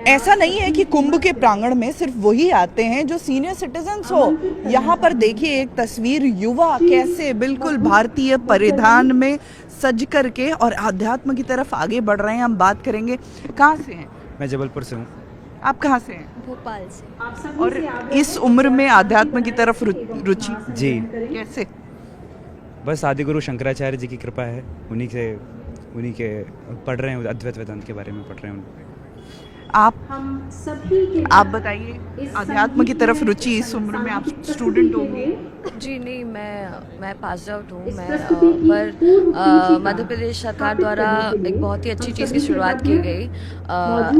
ऐसा नहीं है कि कुंभ के प्रांगण में सिर्फ वही आते हैं जो सीनियर सिटीजन्स हो। यहाँ पर देखिए एक तस्वीर, युवा कैसे बिल्कुल भारतीय परिधान में सज करके और आध्यात्म की तरफ आगे बढ़ रहे हैं। हम बात करेंगे, कहाँ से हैं? मैं जबलपुर से हूँ। आप कहाँ से हैं? भोपाल से। और इस उम्र में आध्यात्म की तरफ रुचि जी, कैसे? बस आदिगुरु शंकराचार्य जी की कृपा है, उन्हीं के पढ़ रहे हैं, अद्वैत वेदांत के बारे में पढ़ रहे हैं। आप बताइए, अध्यात्म की तरफ रुचि इस उम्र में, आप स्टूडेंट होंगे? जी नहीं, मैं पास आउट हूँ। पर मध्य प्रदेश सरकार द्वारा एक बहुत ही अच्छी चीज़ की शुरुआत की गई,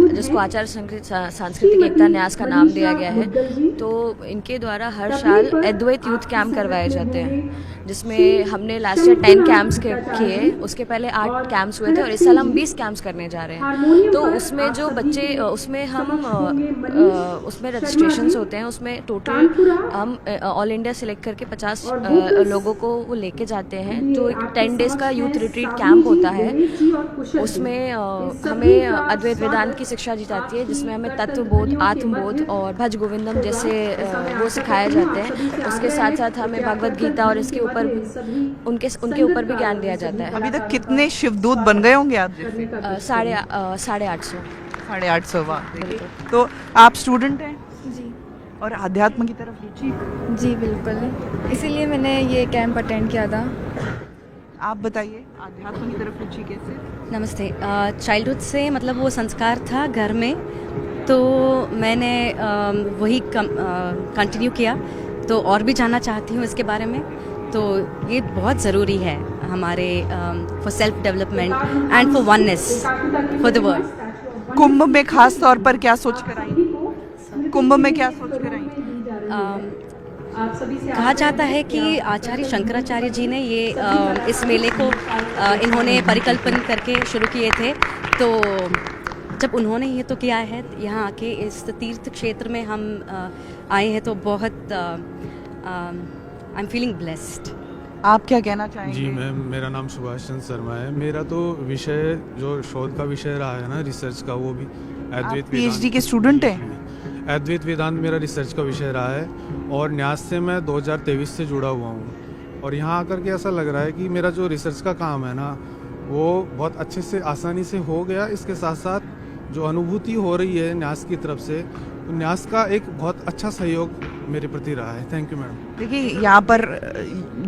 जिसको आचार्य सांस्कृतिक एकता न्यास का नाम दिया गया है। तो इनके द्वारा हर साल अद्वैत यूथ कैंप करवाए जाते हैं, जिसमें हमने लास्ट ईयर 10 कैंप्स किए। उसके पहले 8 कैंप्स हुए थे और इस साल हम 20 कैंप्स करने जा रहे हैं। तो उसमें जो बच्चे, उसमें उसमें रजिस्ट्रेशंस होते हैं, उसमें टोटल हम ऑल इंडिया सेलेक्ट करके 50 लोगों को वो लेके जाते हैं। जो एक 10 डेज़ का यूथ रिट्रीट कैंप होता है, उसमें हमें अद्वैत वेदांत की शिक्षा दी जाती है, जिसमें हमें तत्वबोध, आत्मबोध और भज गोविंदम जैसे वो सिखाए जाते हैं। उसके साथ साथ हमें भगवद गीता और इसके ऊपर उनके ऊपर भी ज्ञान दिया जाता है। अभी तक कितने शिवदूत बन गए होंगे आप जैसे? 850। वाह। तो आप स्टूडेंट हैं जी और अध्यात्म की तरफ रुचि? जी बिल्कुल, इसीलिए मैंने ये कैंप अटेंड किया था। आप बताइए, अध्यात्म की तरफ रुचि कैसे? नमस्ते। चाइल्डहुड से मतलब वो संस्कार था घर में, तो मैंने वही कंटिन्यू किया। तो और भी जानना चाहती हूँ इसके बारे में। तो ये बहुत ज़रूरी है हमारे for self development and for oneness for the world. Kumbh में खास तौर पर क्या सोच कर आई? कुंभ में क्या सोच कर आई? कहा जाता है कि आचार्य शंकराचार्य जी ने ये इस मेले को इन्होंने परिकल्पन करके शुरू किए थे। तो जब उन्होंने ये तो किया है, यहाँ आके इस तीर्थ क्षेत्र में हम आए हैं, तो बहुत आई एम फीलिंग ब्लेस्ड। आप क्या कहना चाहेंगे? जी मैम, मेरा नाम सुभाष चंद्र शर्मा है। मेरा तो विषय, जो शोध का विषय रहा है ना, रिसर्च का, वो भी अद्वैत पीएचडी के स्टूडेंट हैं? अद्वैत वेदांत मेरा रिसर्च का विषय रहा है और न्यास से मैं 2023 से जुड़ा हुआ हूँ। और यहाँ आकर के ऐसा लग रहा है कि मेरा जो रिसर्च का काम है ना, वो बहुत अच्छे से, आसानी से हो गया। इसके साथ साथ जो अनुभूति हो रही है न्यास की तरफ से, तो न्यास का एक बहुत अच्छा सहयोग मेरे प्रति रहा है। Thank you madam. देखिए, यहाँ पर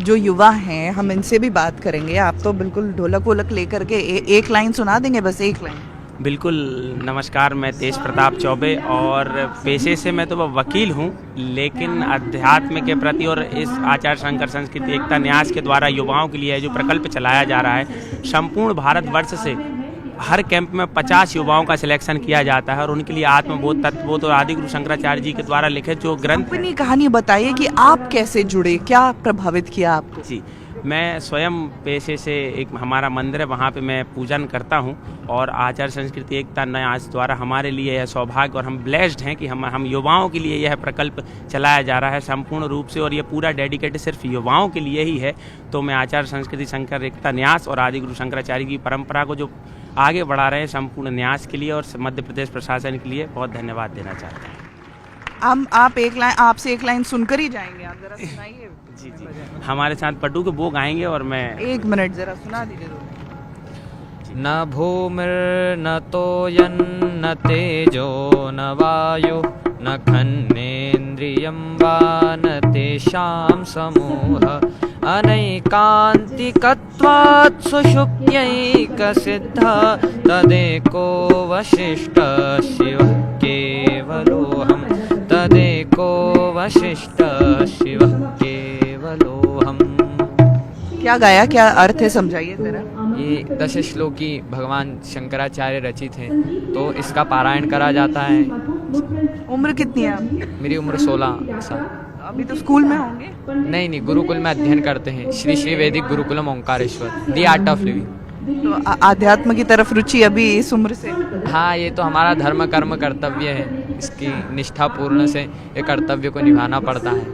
जो युवा हैं, हम इनसे भी बात करेंगे। आप तो बिल्कुल ढोलक वोलक लेकर के एक लाइन सुना देंगे, बस एक लाइन। बिल्कुल। नमस्कार, मैं तेज प्रताप चौबे और पेशे से मैं तो वकील हूँ, लेकिन अध्यात्म के प्रति और इस आचार्य शंकर संस्कृति एकता न्यास के द्वारा युवाओं के लिए जो प्रकल्प चलाया जा रहा है, संपूर्ण भारतवर्ष से हर कैंप में 50 युवाओं का सिलेक्शन किया जाता है और उनके लिए आत्मबोध, तत्वबोध और आदिगुरु शंकराचार्य जी के द्वारा लिखित जो ग्रंथ। अपनी कहानी बताइए कि आप कैसे जुड़े, क्या प्रभावित किया आपको? जी, मैं स्वयं पेशे से, एक हमारा मंदिर है, वहाँ पे मैं पूजन करता हूँ और आचार्य संस्कृति एकता न्यास द्वारा हमारे लिए यह सौभाग्य और हम ब्लेस्ड हैं कि हम युवाओं के लिए यह प्रकल्प चलाया जा रहा है संपूर्ण रूप से, और ये पूरा डेडिकेटेड सिर्फ युवाओं के लिए ही है। तो मैं आचार्य संस्कृति शंकर एकता न्यास और आदिगुरु शंकराचार्य की परंपरा को जो आगे बढ़ा रहे हैं संपूर्ण न्यास के लिए और मध्य प्रदेश प्रशासन के लिए बहुत धन्यवाद देना चाहते हैं। आपसे एक लाइन सुनकर ही जाएंगे, आप जरा सुनाइए। जी जी, हमारे साथ पट्टू के वो गाएंगे और मैं 1 मिनट जरा सुना दीजिए। न भूमिर्न तोयन्न तेजो न वायु न खन्नेन्द्रियं वा न तेषां समूहः अनैकान्तिकत्वात् सुषुप्त्यैकसिद्धः तदेको वसिष्ठः शिवः केवलोऽहम् तदेको वसिष्ठः शिवः केवलोऽहम्। क्या गाया, क्या अर्थ है, समझाइए जरा। ये 10 श्लोकी भगवान शंकराचार्य रचित हैं, तो इसका पारायण करा जाता है। उम्र कितनी है आपकी? मेरी उम्र 16 साल। अभी तो स्कूल में होंगे? नहीं, गुरुकुल में अध्ययन करते हैं, श्री श्री वैदिक गुरुकुलम ओंकारेश्वर, दी आर्ट ऑफ लिविंग। तो आध्यात्म की तरफ रुचि अभी इस उम्र से? हाँ, ये तो हमारा धर्म कर्म कर्तव्य है, इसकी निष्ठा पूर्ण से ये कर्तव्य को निभाना पड़ता है।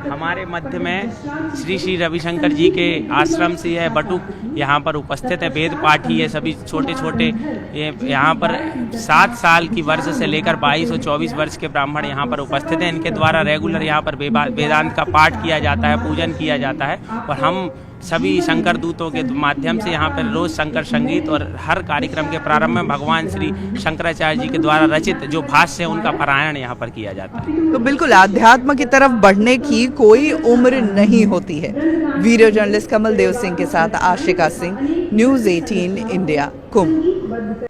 हमारे मध्य में श्री श्री रविशंकर जी के आश्रम से यह बटुक यहाँ पर उपस्थित है। वेद पाठी है, सभी छोटे छोटे यहाँ पर 7 साल की वर्ष से लेकर 22 और 24 वर्ष के ब्राह्मण यहाँ पर उपस्थित हैं। इनके द्वारा रेगुलर यहाँ पर वेदांत का पाठ किया जाता है, पूजन किया जाता है और हम सभी शंकर दूतों के माध्यम से यहाँ पर रोज शंकर संगीत और हर कार्यक्रम के प्रारंभ में भगवान श्री शंकराचार्य जी के द्वारा रचित जो भाष्य है उनका पारायण यहाँ पर किया जाता है। तो बिल्कुल आध्यात्म की तरफ बढ़ने की कोई उम्र नहीं होती है। वीडियो जर्नलिस्ट कमल देव सिंह के साथ आशिका सिंह, न्यूज़ 18 इंडिया, कुंभ।